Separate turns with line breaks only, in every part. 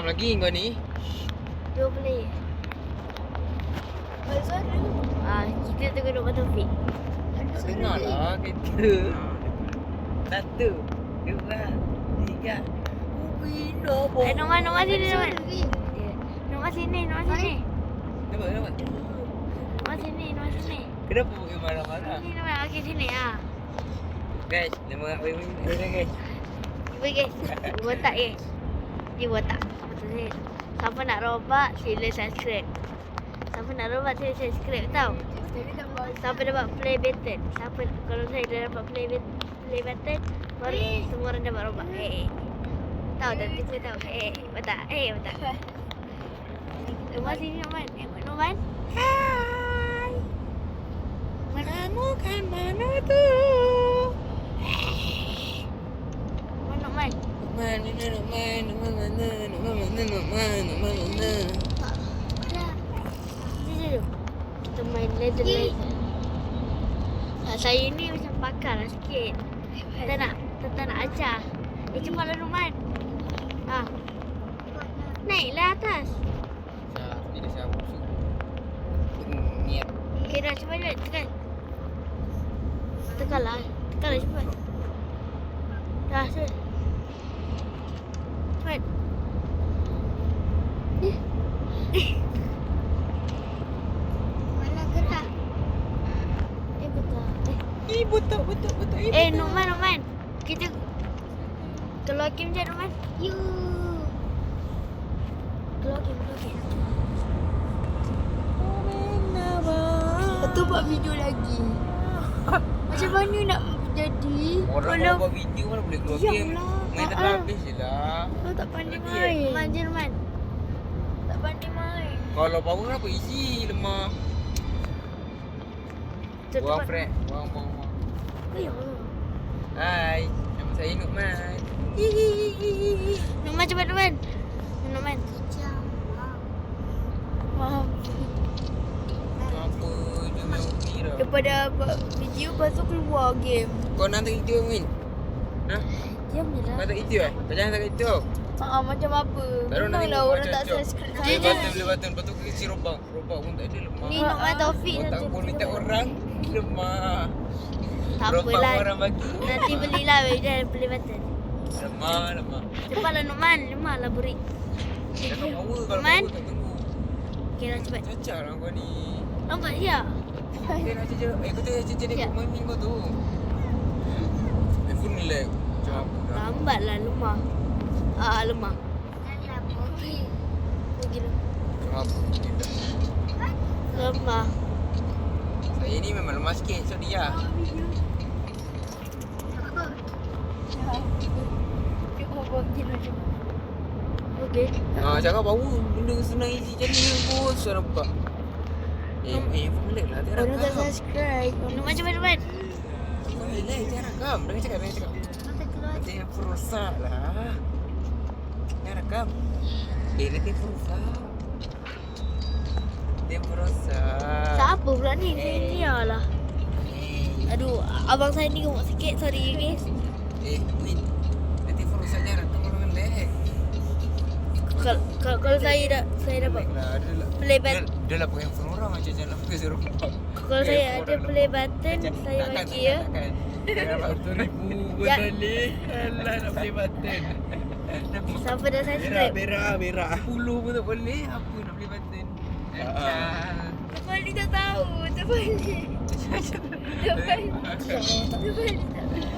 Geram lagi kau ni.
20. Kita tunggu nombor Taufik.
Dengar lah kereta. 1, 2, 3.
Nombor sini, nombor. Nombor sini.
Nampak?
Nombor sini.
Kenapa pakai marah-marah?
Sini nombor. Okey, sini.
Guys, nama win guys.
Cuba guys. Botak guys. Dia botak. Siapa nak robak, sila subscribe. Siapa nak robak, sila subscribe tau. Siapa dapat play button. Kalau saya dah dapat play button, baru semua orang dapat robak. Tahu tak tipu tahu. Botak. Botak. Nombor sini Noman. Noman. Hai. Kamu kan mana tu? Noman.
Mana.
Kita main legend. Saya ni macam pakar lah sikit. Tak nak ajar. Cepatlah Noman. Naiklah atas.
Tidak siapa musuh. Niat.
Okey dah, cepat. Tekanlah cepat. Dah, cepat. Mana gerak? Betul. Noman. Kita keluar game je Noman. Keluar game. Betul buat video lagi. Macam mana nak jadi?
Orang kalau buat video mana boleh keluar game. Main tak habis je lah.
Kau tak pandai main. Noman. Tak pandai main.
Kalau power apa easy lemah. Buang Fred. Buang.
Ya.
Hai, nama saya Nukman.
Noman cepat Noman. Faham.
Apa je main Ubi dah.
Daripada buat video lepas tu keluar game.
Kau nak tak itu Min?
Diam je lah.
Kau tak itu Jangan tak itu.
Macam apa?
Baru nak
Memanglah orang tak subscribe.
Boleh button. Lepas tu kasi robak. Robak pun tak ada lemah.
Ni Noman Taufik.
Kau tak pun minta orang lemah.
Tak
Robak
apalah.
orang bagi.
Nanti belilah dia play button.
Lemah.
Cepatlah Noman. Lemah lah beri.
Jangan power kalau
Noman.
power tak tunggu.
Okey lah cepat.
Cacar lah kau ni.
Lambat ya.
Dia nak cacar. Kau tengok cacar dia kat main kau tu. Phone lag. Macam apa dah.
Lambat lah lemah. Lemah. Pergi lah.
Macam apa kita.
Lemah.
Saya ni memang lemah sikit. Sorry lah.
Okey.
Cakap power. Benda senang easy jadi ni bos. Suara buka. Phone lag lah. Dia
Orang tak
rakam.
subscribe. Noman cepat.
Phone lag. Dia rakam. Jangan cakap. Dia phone rosak lah. Dia rakam. Nanti phone rosak. Dia phone rosak.
Siapa pula ni? Saya lah. Aduh, abang saya ni gemuk sikit. Sorry guys.
Win. Nanti phone rosak jangan rakam orang lag.
Kalau saya dapat play button.
Dia lah pakai phone orang macam jangan pakai suruh buka.
Kalau saya ada play button, saya bagi ya.
Jangan dapat 1,000 pun boleh. Alah nak play button.
Siapa dah subscribe?
Berak. 10 pun tak boleh. Apa nak play button?
Terbalik tak tahu. Terbalik.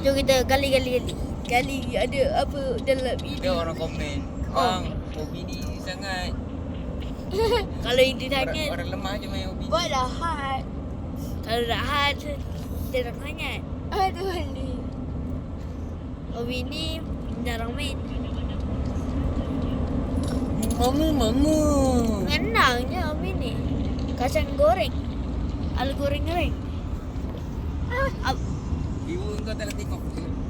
Jom kita gali. Gali ada apa dalam ini.
Dia orang komen. Bang, hobi ni sangat.
Kalau ini sangat.
Orang lemah je main hobi ni.
Buatlah hard. Kalau nak hard, jarang sangat. Aduh ni. Hobi ni jarang main.
Mama.
Senang je hobi ni. Kacang goreng. Alu goreng.
Ibu kau tak nak tengok.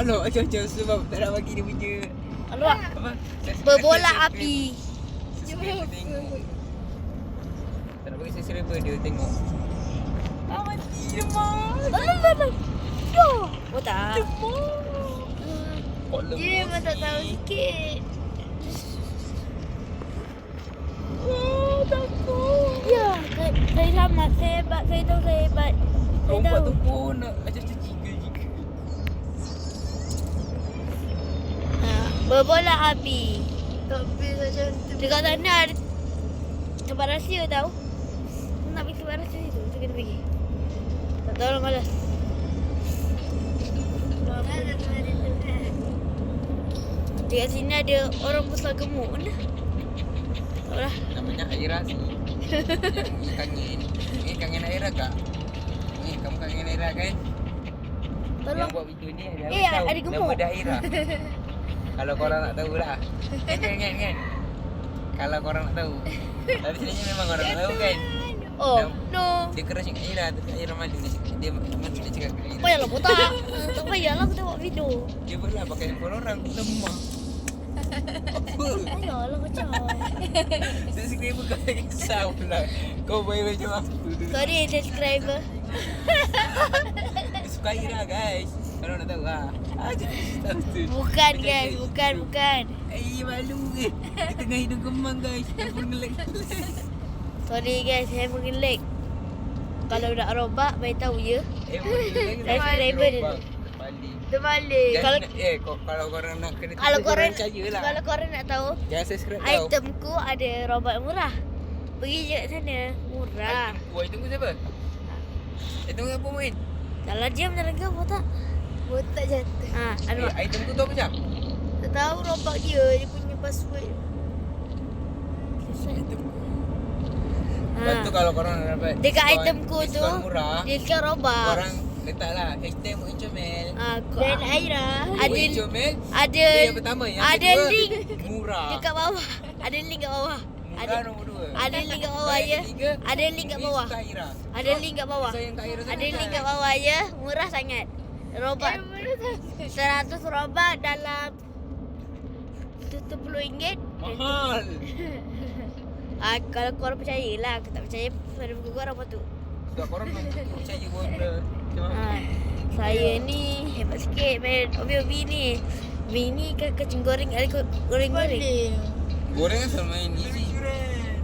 Alah, macam sebab tak nak bagi dia punya.
Alah.
Apa?
Berbola api.
Subscriber tengok. Tak nak bagi subscriber dia tengok. Mati lemah.
Oh tak.
Kok
Dia memang tak tahu sikit.
Oh, takut.
Ya, saya selamat. Saya hebat. Saya tahu saya hebat. Saya
Lompat
tahu.
tu pun nak macam jika.
Berbola api.
Tapi saya cantik.
Dekat sana ada tempat rahsia tau. Nak pergi tempat rahsia situ. Tu kita pergi. Tak tahu lah malas. Dekat sini ada orang besar gemuk lah. Tak lah.
Namanya Aira sih. Yang kangen. Ini kangen Aira kak? Ni kamu kangen Aira kan?
Tolong.
Yang buat video ni dia
Eh,
tahu
ada gemuk.
nama dia Aira. Kalau korang nak tahu lah. Kan. Kalau korang nak tahu. Tapi sebenarnya memang korang nak tahu kan?
Oh, no.
Dia keras dengan Aira tu. Aira malu dia malu nak cakap kat Aira.
Payahlah botak. Tak payahlah aku tengok video.
Dia pula pakai handphone orang lemah. Apa?
Payahlah macam.
Subscriber kau yang kisah pula. Kau bayar macam apa?
Sorry subscriber.
Dia suka Aira guys. Kalau nak tahu lah. Tahu tu.
Bukan
Macam
guys,
dia-
bukan.
Malu ke? Dia tengah hidung kemang guys. Handphone ngelek.
Sorry guys, saya mengelek. Kalau nak robak, beritahu ya. Subscriber dia.
Terbalik.
Kalau korang nak kena
Kalau
tipu,
korang
percaya lah.
kalau korang nak tahu,
Jangan subscribe tau.
itemku ada robot murah. Pergi je kat sana, murah.
Item tu siapa? Item siapa main?
Dalam jam dalam kau botak.
Botak jatuh.
Ha, anu.
Item tu tahu macam?
Tak tahu robot dia punya password.
Lepas tu kalau korang nak dapat
Dekat
diskaun-
itemku tu,
diskaun murah,
dia kan robot.
korang letaklah hashtag Muin Comel.
Dan Aira.
Muin Comel.
ada
Dia yang pertama, yang
ada
kedua,
link
murah.
dekat bawah. Ada link kat bawah.
Murah nombor 2.
Ada link kat bawah ya. Ada link kat bawah. Ada link kat bawah. Ada link kat bawah ya. Murah sangat. Robot 100 robot dalam RM70.
Mahal.
Kalau korang percayalah. Aku tak percaya pada buku korang apa tu.
Sebab korang belum tentu percaya pun benda. Macam mana?
Saya ni hebat sikit main obi-obi ni. Mini ke kacang goreng ada goreng-goreng.
Goreng kan sama main easy.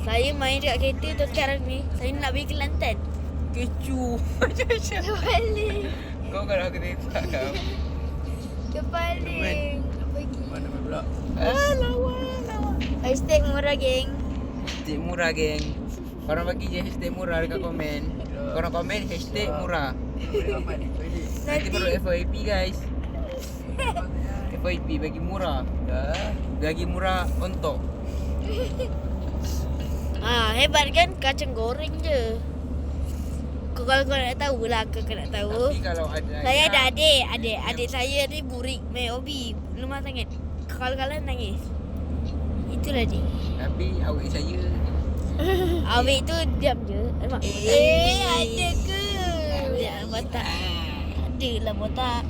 Saya main dekat kereta tu sekarang ni. Saya nak pergi Kelantan.
Kecoh. Macam-macam.
Terbalik.
Kau kalau aku tak kau.
Terbalik. Pergi.
Mana main pula?
Lawa. Hashtag murah geng.
Hashtag murah geng. Korang bagi je hashtag murah dekat komen. Korang komen hashtag murah. Nanti baru FYP guys. FYP bagi murah. Bagi murah untuk.
Hebat kan kacang goreng je. Kalau kau nak tahu lah, kau nak tahu.
Tapi kalau ada
Saya ada adik saya ni burik main obi. Lemah sangat. Kalau nangis. Itulah dia.
Tapi awak saya
Awik tu diam je. Alamak.
Ada ke?
Ya, botak. Adalah botak.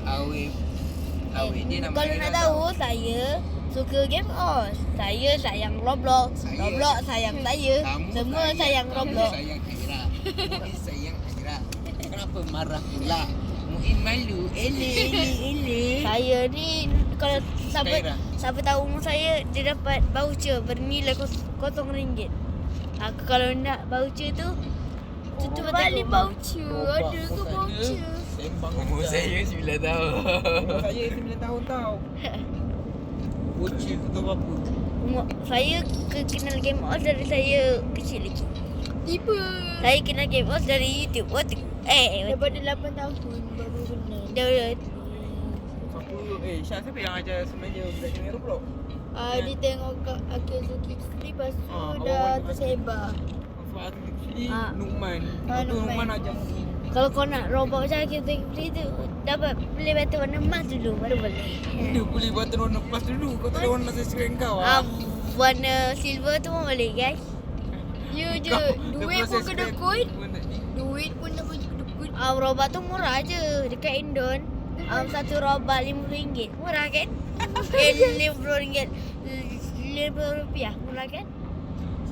awak dia nama
Kalau nak tahu, saya suka game Oz. Saya sayang Roblox. Roblox sayang saya. Semua sayang Roblox.
Sayang Aira. Muin sayang Aira. Kenapa marah pula? Muin malu. Ele.
Saya ni kalau siapa tahu umur saya, dia dapat voucher bernilai RM0. Kalau nak voucher tu tutup
Balik
mata kau.
voucher. Ada ke voucher?
Sembang umur saya 9 tahun. Umur saya 9 tahun tau. Bocil tu apa?
Umur saya kenal game Oz dari saya kecil lagi.
Tiba.
Saya kenal game Oz dari YouTube.
Daripada 8 tahun baru kenal.
Dia
Syah siapa yang ajar sebenarnya budak ni Roblox?
Dia tengok kat Akil Zulkifli. Lepas tu
awak
dah
buat
tersebar.
Nukman.
Ah,
Tu
Nukman.
Nukman ajar Muin.
kalau kau nak robot macam kita beli tu dapat beli batu warna emas dulu baru boleh.
Dia boleh buat warna emas dulu. Kau tak ada warna subscribe kau
Warna silver tu pun boleh guys.
Ya je. Duit pun kena coin. Duit pun nak pergi kena coin.
Robot tu murah je dekat Indon. Satu robot RM50. Murah kan? RM50. RM50 murah kan?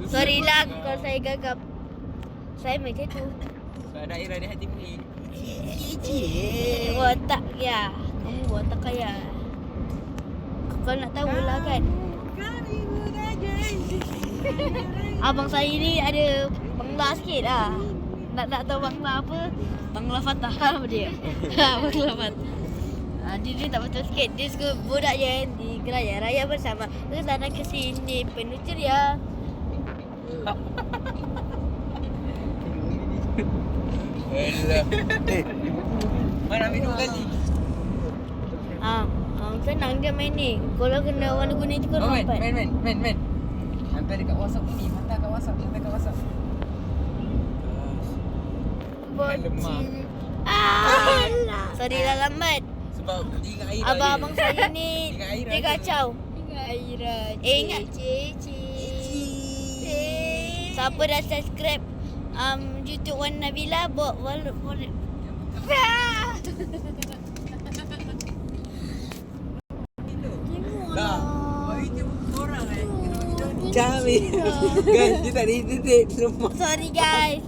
Sorry lah kalau saya gagap. Saya macam tu.
Ada Aira di hati Muin.
Botak ya. Kamu botak kaya. Kau nak tahu lah kan? Abang saya ni ada bangla sikit lah. Nak tahu bangla apa? Bangla Fatah dia. Bangla Fatah. Dia tak betul sikit. Dia suka budak je di Geraya Raya bersama. Ke sana ke sini penuh ceria.
Alah. Mana ambil 2 kali?
Senang je main ni. Kalau kena warna kuning tu kau
Oh,
lompat.
man. Hantar dekat WhatsApp ni. Hantar kat WhatsApp.
Bocil. Alah. Sorry lah lambat.
Sebab dia ingat air.
Abang saya ni
Ingat air
dia
aja.
kacau.
Aira.
Ingat. Siapa dah subscribe YouTube Wan Nabila boleh.
Dah. Bagi dia orang Jamil. Guys, dia tak ada internet lemah.
Sorry guys.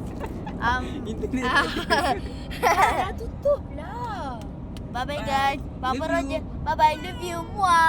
Internet.
Tutup lah.
Bye bye guys. Bye
Love
bye. Bye bye. Love you. Muah.